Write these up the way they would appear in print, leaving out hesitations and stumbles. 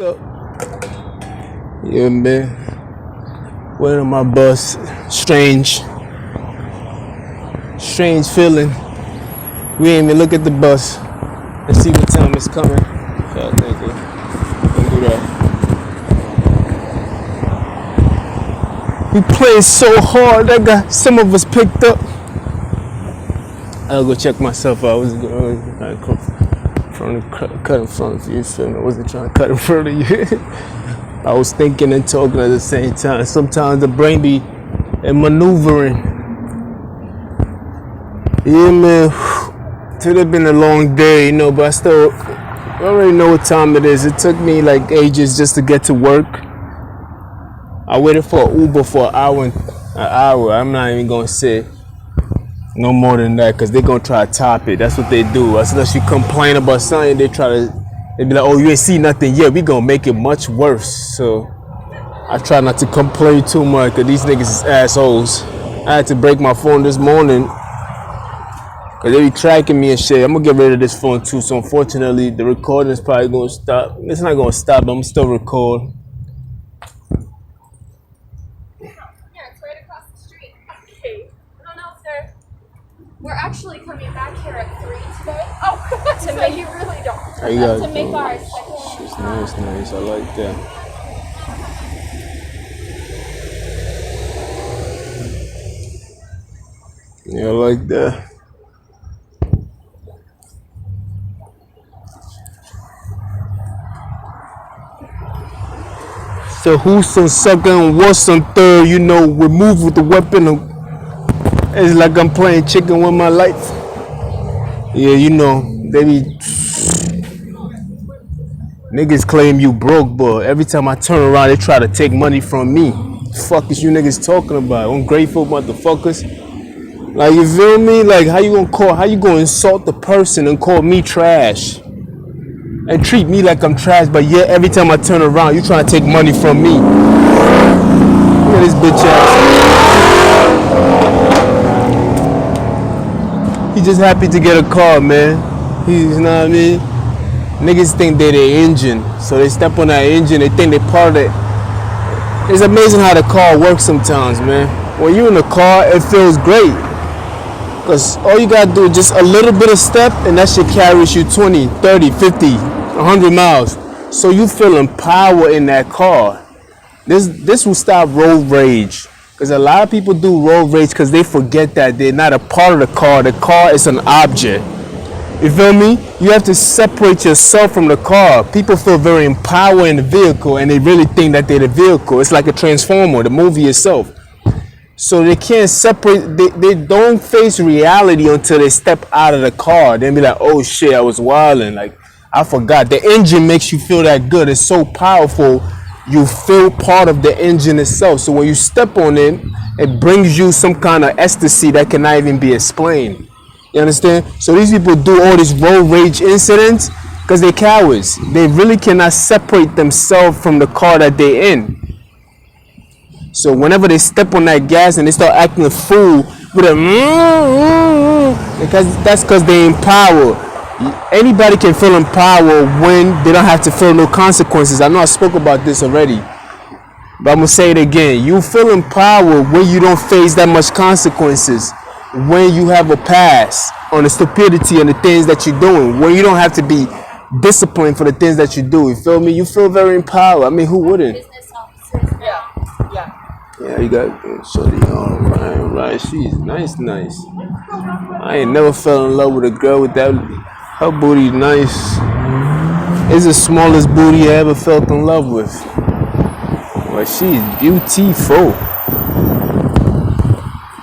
Up. Yeah, man. Waiting on my bus. Strange feeling. We ain't even look at the bus and see what time it's coming. Yeah, nigga. Don't do that. We playing so hard. I got some of us picked up. I'll go check myself out. I was going to cut in front of you. Feel me? I wasn't trying to cut in front of you. I was thinking and talking at the same time. Sometimes the brain be maneuvering. Yeah, man. Today been a long day, but I already know what time it is. It took me like ages just to get to work. I waited for an Uber for an hour. I'm not even gonna say no more than that, because they're gonna try to top it. That's what they do. Unless you complain about something, they be like, oh, you ain't see nothing yet. We gonna make it much worse. So I try not to complain too much, because these niggas is assholes. I had to break my phone this morning because they be tracking me and shit. I'm gonna get rid of this phone too. So unfortunately, the recording is probably gonna stop. It's not gonna stop, but I'm still record. We're actually coming back here at 3 today. Oh, to make you really don't. How you guys to make doing? our It's nice. I like that. Yeah, I like that. So who's some second and what's some third? We move with the weapon. It's like I'm playing chicken with my life. Yeah, they be niggas claim you broke, but every time I turn around, they try to take money from me. Fuck is you niggas talking about? Ungrateful motherfuckers. Like, you feel me? Like, how you gonna insult the person and call me trash? And treat me like I'm trash, but yet every time I turn around, you trying to take money from me. Look at this bitch ass. He just happy to get a car, man. You know what I mean? Niggas think they're the engine, so they step on that engine, they think they part of it. It's amazing how the car works sometimes, man. When you're in the car, it feels great. Because all you gotta do is just a little bit of step, and that shit carries you 20, 30, 50, 100 miles. So you feeling power in that car. This will stop road rage. Because a lot of people do road rage because they forget that they're not a part of the car. The car is an object. You feel me? You have to separate yourself from the car. People feel very empowered in the vehicle, and they really think that they're the vehicle. It's like a transformer, the movie itself. So they can't separate. They don't face reality until they step out of the car. Then be like, oh shit, I was wilding. Like, I forgot. The engine makes you feel that good. It's so powerful. You feel part of the engine itself. So when you step on it, it brings you some kind of ecstasy that cannot even be explained. You understand? So these people do all these road rage incidents because they're cowards. They really cannot separate themselves from the car that they're in. So whenever they step on that gas and they start acting a fool with a that's because they're in power. Anybody can feel in power when they don't have to feel no consequences. I know I spoke about this already, but I'm gonna say it again. You feel in power when you don't face that much consequences. When you have a pass on the stupidity and the things that you're doing. When you don't have to be disciplined for the things that you do. You feel me? You feel very empowered. I mean, who wouldn't? business officers. Yeah, you got shorty. All right. She's nice. I ain't never fell in love with a girl with that. Her booty nice. It's the smallest booty I ever felt in love with. Well, she's beautiful.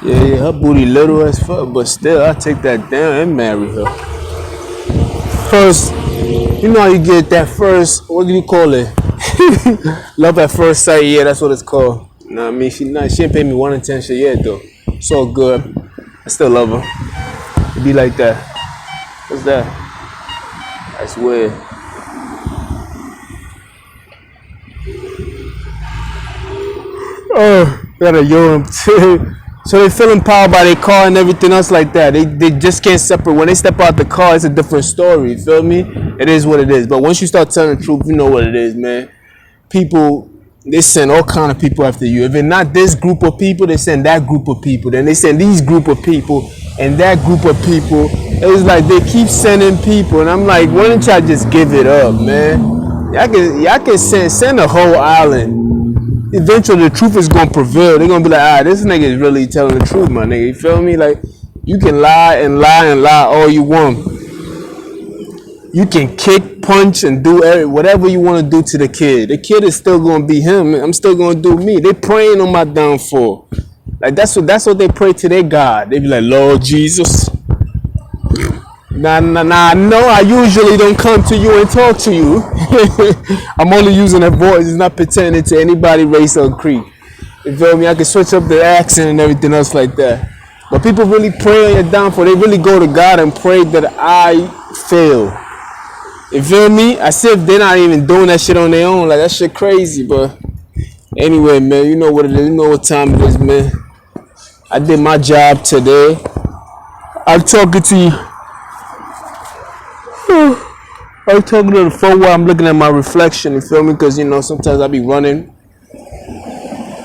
Yeah, her booty little as fuck, but still, I take that down and marry her. First, how you get that first, what do you call it? Love at first sight, yeah, that's what it's called. Nah, I mean, she ain't pay me 1 attention yet, though. It's all good. I still love her. It be like that. What's that? That's weird. Oh, got a urine too. So they feel empowered by their car and everything else like that. They just can't separate. When they step out the car, it's a different story. You feel me? It is what it is. But once you start telling the truth, you know what it is, man. People, they send all kind of people after you. If it's not this group of people, they send that group of people. Then they send these group of people and that group of people. It's like they keep sending people, and I'm like, why don't y'all just give it up, man? Y'all can send a whole island. Eventually the truth is gonna prevail. They're gonna be like, this nigga is really telling the truth, my nigga. You feel me? Like, you can lie and lie and lie all you want. You can kick, punch, and do whatever you want to do to the kid. The kid is still gonna be him. I'm still gonna do me. They praying on my downfall. Like, that's what they pray to their God. They be like, Lord Jesus. Nah, no, I usually don't come to you and talk to you. I'm only using that voice. It's not pretending to anybody, race, or creed. You feel me? I can switch up the accent and everything else like that. But people really pray on your downfall. They really go to God and pray that I fail. You feel me? As if they're not even doing that shit on their own. Like, that shit crazy, but anyway, man, you know what it is. You know what time it is, man. I did my job today. I'm talking to you. I'm talking to the phone while I'm looking at my reflection, you feel me? Because, you know, sometimes I be running.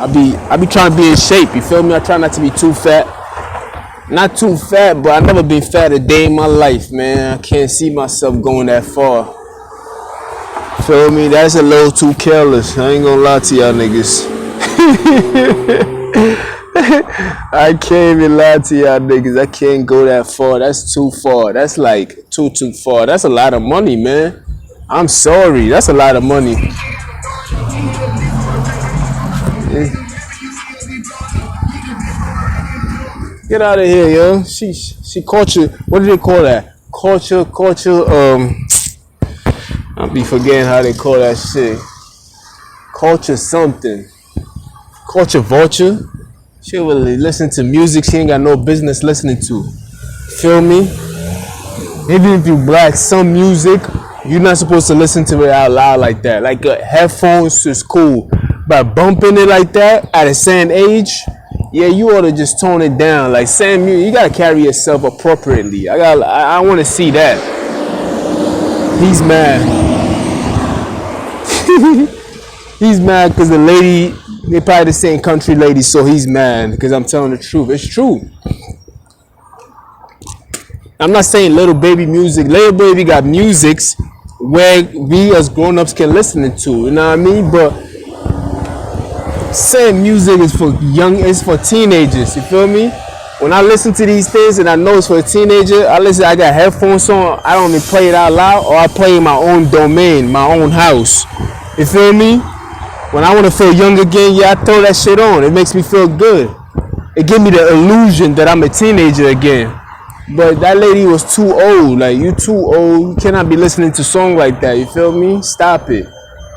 I be trying to be in shape, you feel me? I try not to be too fat. Not too fat, but I never been fat a day in my life, man. I can't see myself going that far. Feel me? That's a little too careless. I ain't gonna lie to y'all niggas. I can't even lie to y'all niggas. I can't go that far. That's too far. That's like too far. That's a lot of money, man. I'm sorry. That's a lot of money. Get out of here, yo. She culture. What do they call that? Culture. I'll be forgetting how they call that shit. Culture something. Culture vulture. She really listen to music she ain't got no business listening to. Feel me? Even if you black, some music you're not supposed to listen to it out loud like that. Like, headphones is cool, but bumping it like that at a certain age, yeah, you ought to just tone it down. Like, saying music, you gotta carry yourself appropriately. I want to see that. He's mad. He's mad because the lady, they probably the same country lady, so he's mad because I'm telling the truth. It's true. I'm not saying little baby music. Little baby got musics where we as grown-ups can listen to. You know what I mean? But saying music is for it's for teenagers. You feel me? When I listen to these things and I know it's for a teenager, I got headphones on. I don't even play it out loud, or I play in my own domain, my own house. You feel me? When I want to feel young again, yeah, I throw that shit on. It makes me feel good. It gives me the illusion that I'm a teenager again. But that lady was too old. Like, you too old. You cannot be listening to songs like that. You feel me? Stop it.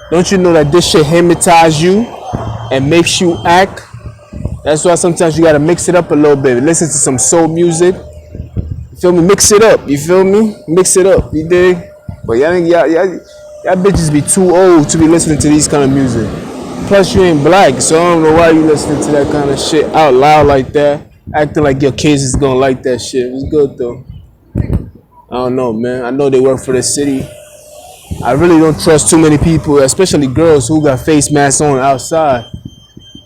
Don't you know that this shit hypnotizes you and makes you act? That's why sometimes you gotta mix it up a little bit. Listen to some soul music. You feel me? Mix it up. You feel me? Mix it up. You dig? But y'all bitches be too old to be listening to these kind of music. Plus, you ain't black, so I don't know why you listening to that kind of shit out loud like that. Acting like your kids is gonna like that shit. It was good though. I don't know, man. I know they work for the city. I really don't trust too many people, especially girls who got face masks on outside.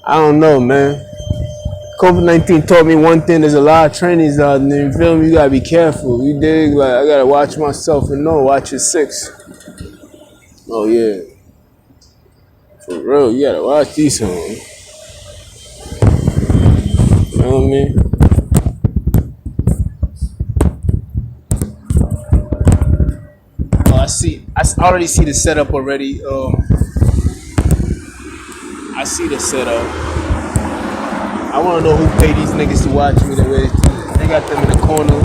I don't know, man. COVID-19 taught me one thing. There's a lot of trainees out there. You feel me? You gotta be careful. You dig? Like, I gotta watch myself and watch your six. Oh yeah. For real, you gotta watch these homes. You know what I mean? Oh, I already see the setup already. I see the setup. I wanna know who paid these niggas to watch me the way they got them in the corner.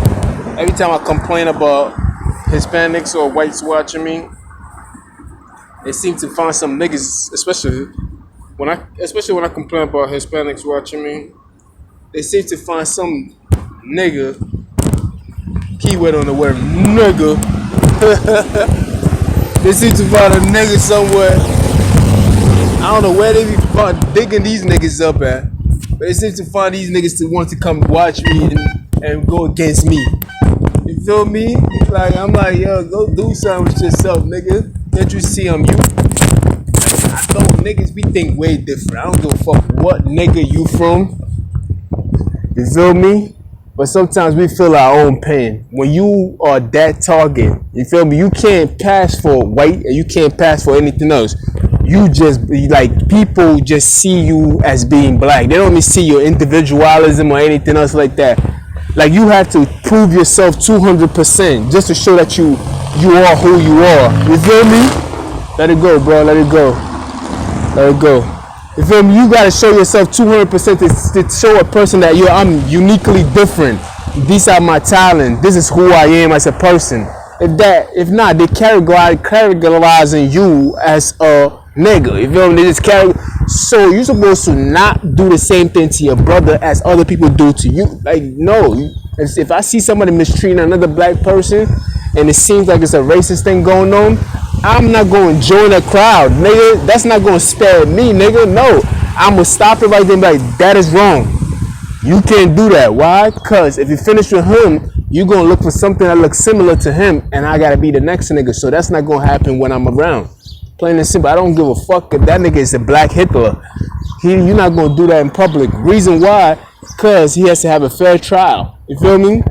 Every time I complain about Hispanics or whites watching me, they seem to find some niggas, especially when I complain about Hispanics watching me, they seem to find some nigga, keyword on the word nigga. They seem to find a nigga somewhere. I don't know where they be digging these niggas up at. But it seems to find these niggas to want to come watch me and go against me. You feel me? Like, I'm like, yo, go do something with yourself, nigga. Can't you see I'm you? I know niggas, we think way different. I don't give a fuck what nigga you from. You feel me? But sometimes we feel our own pain. When you are that target, you feel me? You can't pass for white and you can't pass for anything else. You just, like, people just see you as being black. They don't even see your individualism or anything else like that. Like, you have to prove yourself 200% just to show that you are who you are. You feel me? Let it go, bro. Let it go. Let it go. You feel me? You gotta show yourself 200% to show a person that I'm uniquely different. These are my talent. This is who I am as a person. If not, they categorizing you as a nigga. You feel me? They just so you're supposed to not do the same thing to your brother as other people do to you. Like, no. If I see somebody mistreating another black person and it seems like it's a racist thing going on, I'm not going to join a crowd, nigga. That's not going to spare me, nigga. No, I'm going to stop it right there and be like, that is wrong. You can't do that. Why? Because if you finish with him, you're going to look for something that looks similar to him, and I got to be the next nigga. So that's not going to happen when I'm around. Plain and simple. I don't give a fuck if that nigga is a black Hitler. You're not going to do that in public. Reason why? Because he has to have a fair trial. You feel me?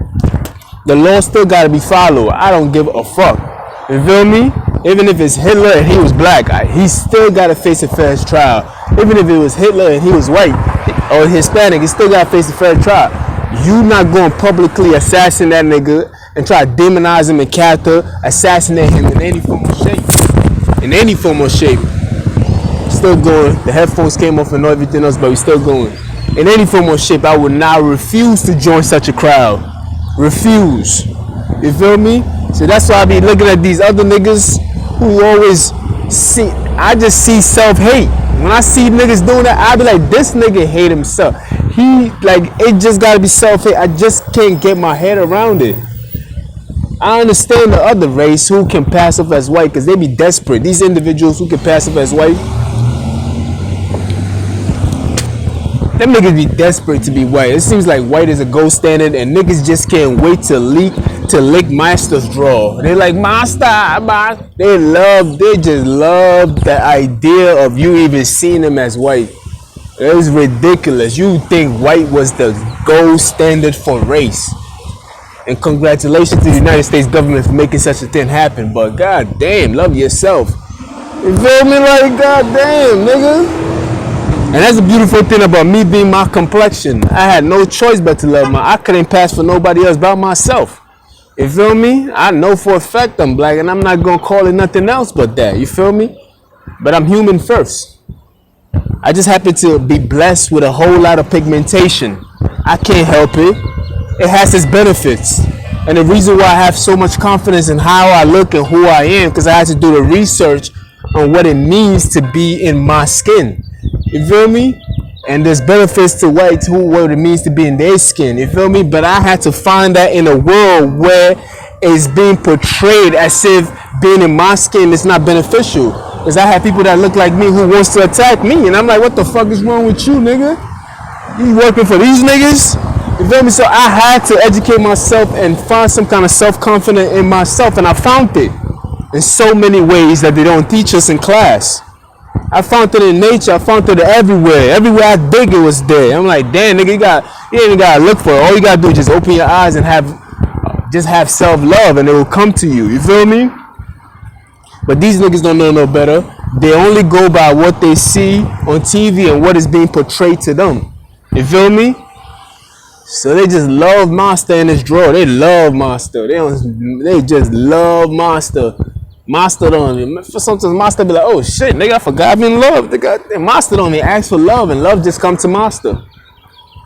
The law still got to be followed. I don't give a fuck. You feel me? Even if it's Hitler and he was black, he still got to face a fair trial. Even if it was Hitler and he was white or Hispanic, he still got to face a fair trial. You not going to publicly assassinate that nigga and try to demonize him and character, assassinate him in any form of shape. In any form of shape. Still going. The headphones came off and everything else, but we still going. In any form of shape, I would not refuse to join such a crowd. Refuse. You feel me? So that's why I be looking at these other niggas who always see. I just see self-hate. When I see niggas doing that, I be like, this nigga hate himself. It just gotta be self-hate. I just can't get my head around it. I understand the other race who can pass off as white because they be desperate. These individuals who can pass off as white, them niggas be desperate to be white. It seems like white is a gold standard and niggas just can't wait to lick master's draw. They like, master. They just love the idea of you even seeing them as white. It's ridiculous. You think white was the gold standard for race. And congratulations to the United States government for making such a thing happen. But god damn, love yourself. You feel me? Like, god damn, nigga. And that's the beautiful thing about me being my complexion. I had no choice but to love I couldn't pass for nobody else but myself. You feel me? I know for a fact I'm black and I'm not gonna call it nothing else but that. You feel me? But I'm human first. I just happen to be blessed with a whole lot of pigmentation. I can't help it. It has its benefits. And the reason why I have so much confidence in how I look and who I am, because I had to do the research on what it means to be in my skin. You feel me? And there's benefits to whites what it means to be in their skin. You feel me? But I had to find that in a world where it's being portrayed as if being in my skin is not beneficial. Because I have people that look like me who wants to attack me. And I'm like, what the fuck is wrong with you, nigga? You working for these niggas? You feel me? So I had to educate myself and find some kind of self-confidence in myself. And I found it in so many ways that they don't teach us in class. I found it in nature. I found it everywhere. Everywhere I dig, it was there. I'm like, damn, nigga, you ain't even gotta look for it. All you gotta do is just open your eyes and have self-love, and it will come to you. You feel me? But these niggas don't know no better. They only go by what they see on TV and what is being portrayed to them. You feel me? So they just love Master in this drawer. They love Master. They just love Master. Master don't. For sometimes Master be like, oh shit, nigga, I forgot I'm in love. Master don't even ask for love, and love just come to Master.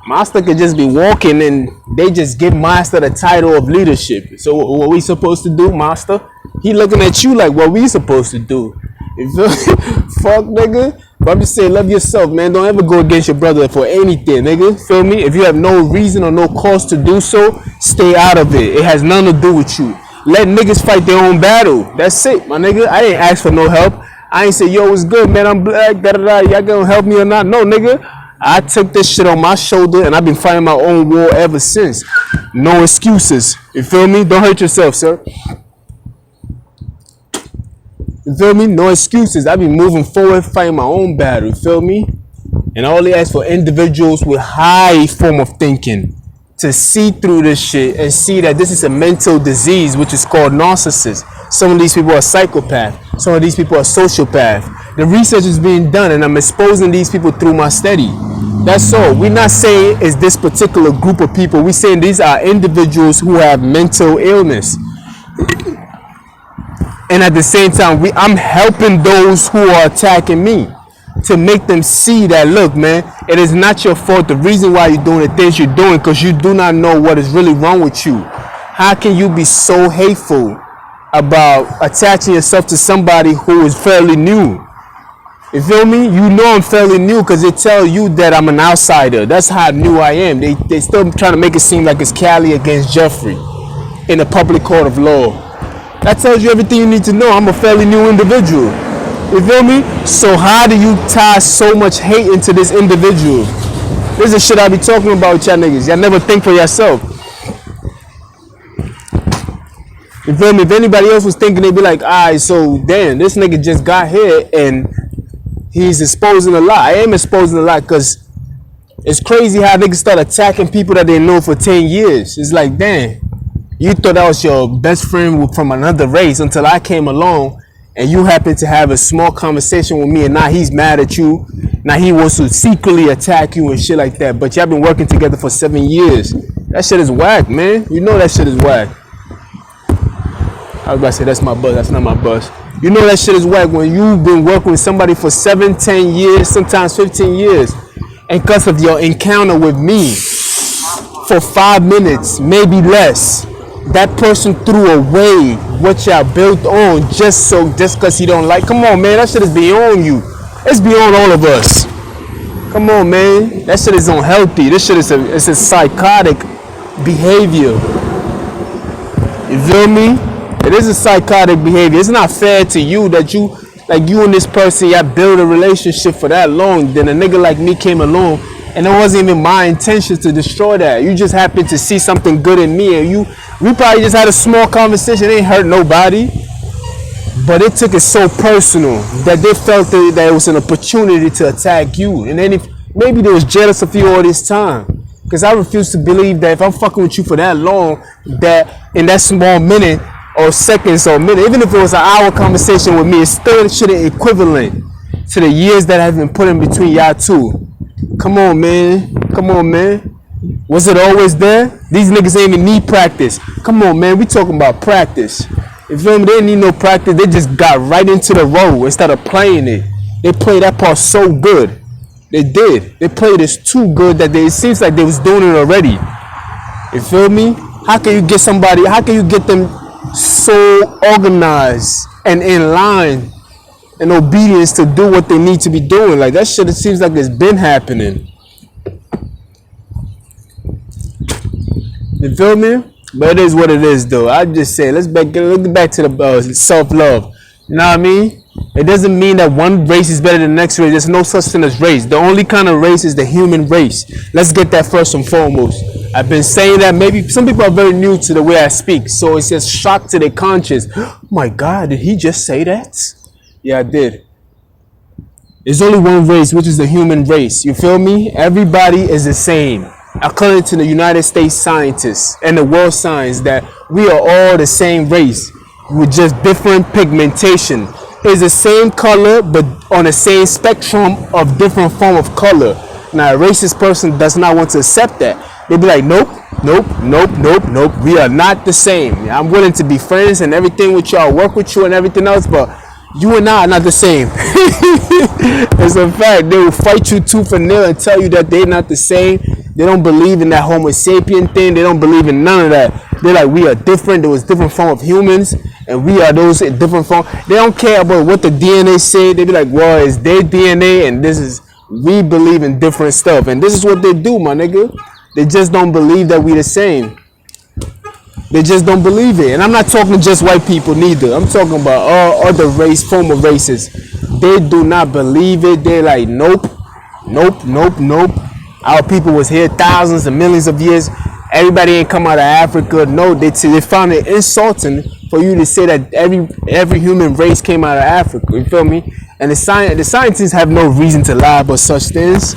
Master could just be walking, and they just give Master the title of leadership. So what we supposed to do, Master? He looking at you like, what we supposed to do? You feel me? Fuck, nigga. But I'm just saying, love yourself, man. Don't ever go against your brother for anything, nigga. Feel me? If you have no reason or no cause to do so, stay out of it. It has nothing to do with you. Let niggas fight their own battle. That's it, my nigga. I ain't ask for no help. I ain't say, yo, what's good, man? I'm black, da-da-da. Y'all gonna help me or not? No, nigga. I took this shit on my shoulder and I've been fighting my own war ever since. No excuses. You feel me? Don't hurt yourself, sir. You feel me? No excuses. I've been moving forward, fighting my own battle. You feel me? And I only ask for individuals with high form of thinking to see through this shit and see that this is a mental disease, which is called narcissist. Some of these people are psychopaths. Some of these people are sociopaths. The research is being done and I'm exposing these people through my study. That's all. We're not saying it's this particular group of people. We're saying these are individuals who have mental illness. And at the same time, I'm helping those who are attacking me to make them see that, look, man, it is not your fault. The reason why you're doing the things you're doing because you do not know what is really wrong with you. How can you be so hateful about attaching yourself to somebody who is fairly new? You feel me? You know I'm fairly new because they tell you that I'm an outsider. That's how new I am. They still trying to make it seem like it's Cali against Jeffrey in a public court of law. That tells you everything you need to know. I'm a fairly new individual. You feel me? So how do you tie so much hate into this individual? This is the shit I be talking about with y'all niggas. Y'all never think for yourself. You feel me? If anybody else was thinking, they'd be like, alright, so damn, this nigga just got here and he's exposing a lot. I am exposing a lot because it's crazy how niggas start attacking people that they know for 10 years. It's like, damn, you thought that was your best friend from another race until I came along and you happen to have a small conversation with me and now he's mad at you. Now he wants to secretly attack you and shit like that. But y'all been working together for 7 years. That shit is whack, man. You know that shit is whack. I was about to say that's my buzz. That's not my buzz. You know that shit is whack when you've been working with somebody for 7, 10 years, sometimes 15 years. And because of your encounter with me for 5 minutes, maybe less, that person threw away what y'all built on just because he don't like. Come on, man, that shit is beyond you. It's beyond all of us. Come on, man, that shit is unhealthy. This shit is it's a psychotic behavior. You feel me? It is a psychotic behavior. It's not fair to you that you and this person, y'all build a relationship for that long. Then a nigga like me came along and it wasn't even my intention to destroy that. You just happened to see something good in me and we probably just had a small conversation. It ain't hurt nobody. But it took it so personal that they felt that it was an opportunity to attack you. And then maybe they was jealous of you all this time. Because I refuse to believe that if I'm fucking with you for that long, that in that small minute or seconds or minute, even if it was an hour conversation with me, it still shouldn't equivalent to the years that have been put in between y'all two. Come on, man. Come on, man. Was it always there? These niggas ain't even need practice. Come on, man. We talking about practice. You feel me? They didn't need no practice. They just got right into the role instead of playing it. They played that part so good. They did. They played this too good that it seems like they was doing it already. You feel me? How can you get them so organized and in line and obedience to do what they need to be doing? Like that shit, it seems like it's been happening. You feel me? But it is what it is, though. I just say, let's get back to the self-love. You know what I mean? It doesn't mean that one race is better than the next race. There's no such thing as race. The only kind of race is the human race. Let's get that first and foremost. I've been saying that. Maybe some people are very new to the way I speak, so it's just shock to their conscience. Oh my God, did he just say that? Yeah, I did. There's only one race, which is the human race. You feel me? Everybody is the same. According to the United States scientists and the world science, that we are all the same race with just different pigmentation. It's the same color, but on the same spectrum of different form of color. Now, a racist person does not want to accept that. They'll be like, nope, nope, nope, nope, nope. We are not the same. I'm willing to be friends and everything with y'all, work with you and everything else, but you and I are not the same. It's a fact. They will fight you tooth and nail and tell you that they're not the same. They don't believe in that Homo sapien thing. They don't believe in none of that. They're like, we are different. There was different form of humans, and we are those in different form. They don't care about what the DNA say. They be like, well, it's their DNA, and we believe in different stuff. And this is what they do, my nigga. They just don't believe that we the same. They just don't believe it. And I'm not talking just white people neither. I'm talking about all other form of races. They do not believe it. They're like, nope. Nope, nope, nope. Our people was here thousands and millions of years. Everybody ain't come out of Africa. No, they found it insulting for you to say that every human race came out of Africa. You feel me? And the scientists have no reason to lie about such things.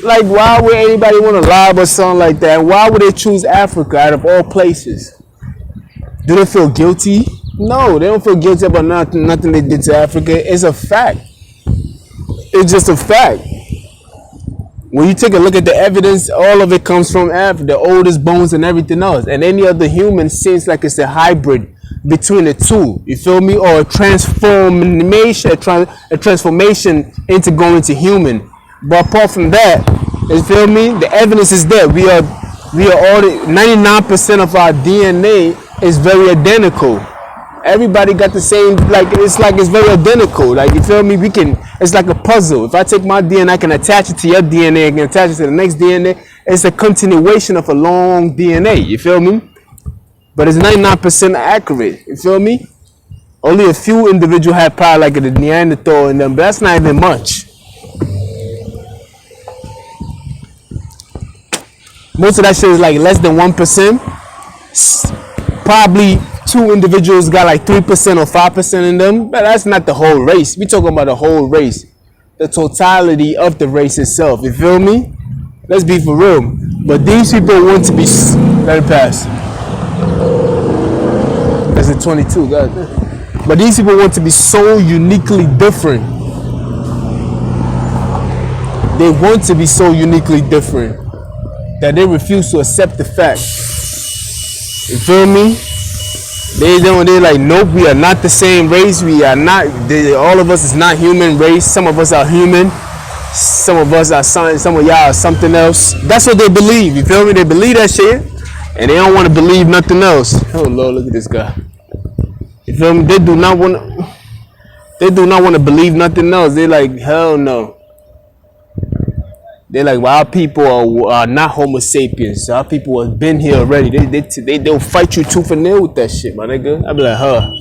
Like, why would anybody want to lie about something like that? And why would they choose Africa out of all places? Do they feel guilty? No, they don't feel guilty about nothing they did to Africa. It's a fact. It's just a fact. When you take a look at the evidence, all of it comes from Africa, the oldest bones and everything else. And any other human seems like it's a hybrid between the two. You feel me? Or a transformation into going to human. But apart from that, you feel me? The evidence is there. We are all 99% of our DNA is very identical. Everybody got the same, it's very identical. Like, you feel me? It's like a puzzle. If I take my DNA, I can attach it to your DNA, I can attach it to the next DNA. It's a continuation of a long DNA. You feel me? But it's 99% accurate. You feel me? Only a few individuals have power, like the Neanderthal in them, but that's not even much. Most of that shit is like less than 1%. Probably 2 individuals got like 3% or 5% in them, but that's not the whole race. We talking about the whole race, the totality of the race itself. You feel me? Let's be for real. But these people want to be. Let it pass. That's a 22, God. But these people want to be so uniquely different. They want to be so uniquely different that they refuse to accept the fact. You feel me? They're like, nope, we are not the same race. We are not, all of us is not human race. Some of us are human. Some of us are science. Some of y'all are something else. That's what they believe. You feel me? They believe that shit. And they don't want to believe nothing else. Oh Lord, look at this guy. You feel me? They do not want to believe nothing else. They're like, hell no. They're like, well, our people are not Homo sapiens. Our people have been here already. They'll fight you tooth and nail with that shit, my nigga. I'll be like, huh.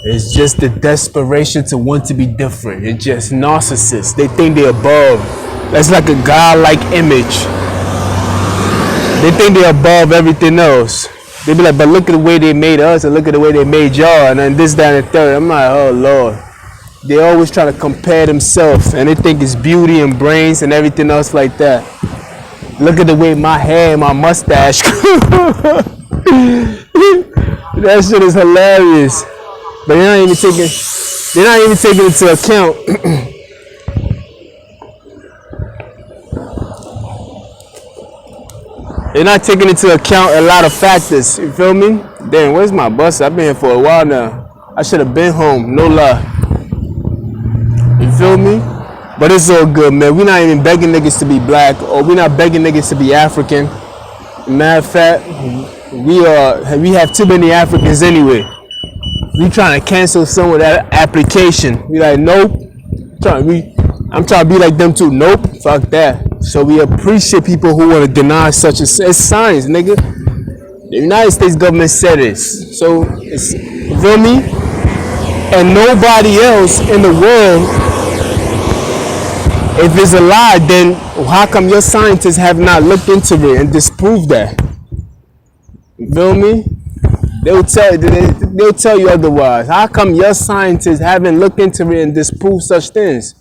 It's just the desperation to want to be different. It's just narcissists. They think they're above. That's like a godlike image. They think they're above everything else. They be like, but look at the way they made us and look at the way they made y'all and then this, that, and the third. I'm like, oh Lord. They always try to compare themselves and they think it's beauty and brains and everything else like that. Look at the way my hair and my mustache. That shit is hilarious. But they're not even taking into account they're not taking into account a lot of factors. You feel me? Damn, where's my bus? I've been here for a while now. I should have been home, no lie. You feel me? But it's all good, man. We're not even begging niggas to be black, or we're not begging niggas to be African. Matter of fact, we have too many Africans anyway. We trying to cancel some of that application. We like, nope. I'm trying to be like them too. Nope. Fuck that. So we appreciate people who want to deny such as science, nigga. The United States government said this. So it's, you feel me? And nobody else in the world, if it's a lie, then how come your scientists have not looked into it and disproved that? You feel me? They'll tell you otherwise. How come your scientists haven't looked into it and disproved such things?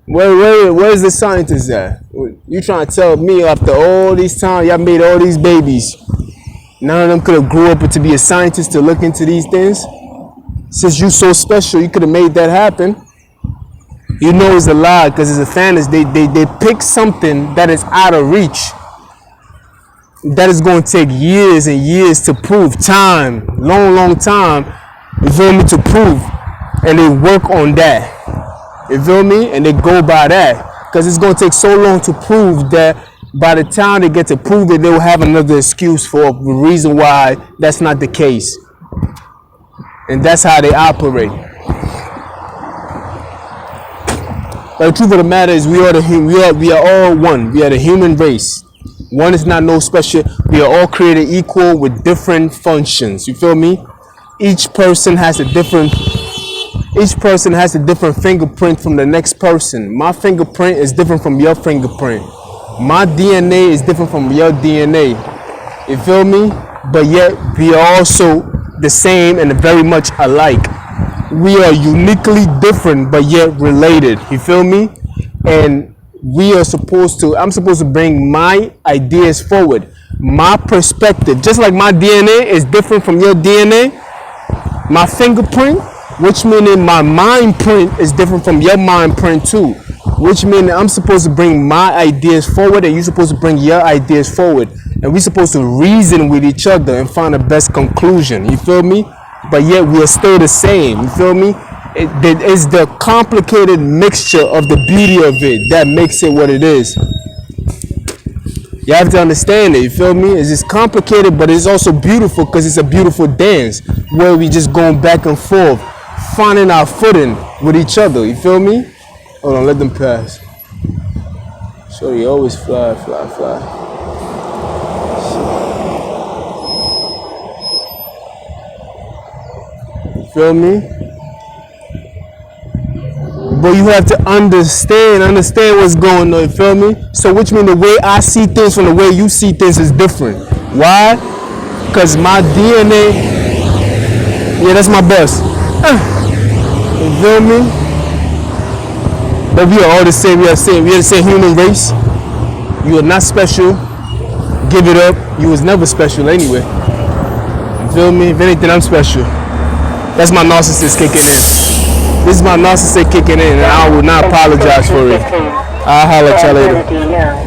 Where's the scientists at? You trying to tell me after all these time y'all made all these babies, none of them could have grew up to be a scientist to look into these things? Since you so special, you could have made that happen. You know it's a lie because it's a fantasy. They pick something that is out of reach. That is going to take years and years to prove. Time, long time, you feel me, to prove. And they work on that. You feel me? And they go by that. Because it's going to take so long to prove that by the time they get to prove it, they will have another excuse for the reason why that's not the case. And that's how they operate. But the truth of the matter is we are all one. We are the human race. One is not no special. We are all created equal with different functions. You feel me? Each person has a different each person has a different fingerprint from the next person. My fingerprint is different from your fingerprint. My DNA is different from your DNA. You feel me? But yet we are also the same and very much alike. We are uniquely different but yet related. You feel me? And I'm supposed to bring my ideas forward, my perspective. Just like my DNA is different from your DNA, my fingerprint, which meaning my mind print is different from your mind print too. Which means I'm supposed to bring my ideas forward and you're supposed to bring your ideas forward. And we're supposed to reason with each other and find the best conclusion. You feel me? But yet we are still the same. You feel me? It's the complicated mixture of the beauty of it that makes it what it is. You have to understand it. You feel me? It's just complicated, but it's also beautiful because it's a beautiful dance where we just going back and forth, finding our footing with each other. You feel me? Hold on, let them pass. So you always fly. You feel me? But you have to understand what's going on, you feel me? So which means the way I see things from the way you see things is different. Why? Because my DNA, yeah, that's my boss. You feel me? But we are all the same, we are the same human race. You are not special. Give it up. You was never special anyway. You feel me? If anything, I'm special. That's my narcissist kicking in. This is my narcissist kicking in, and I will not apologize for it. I'll holler at y'all later.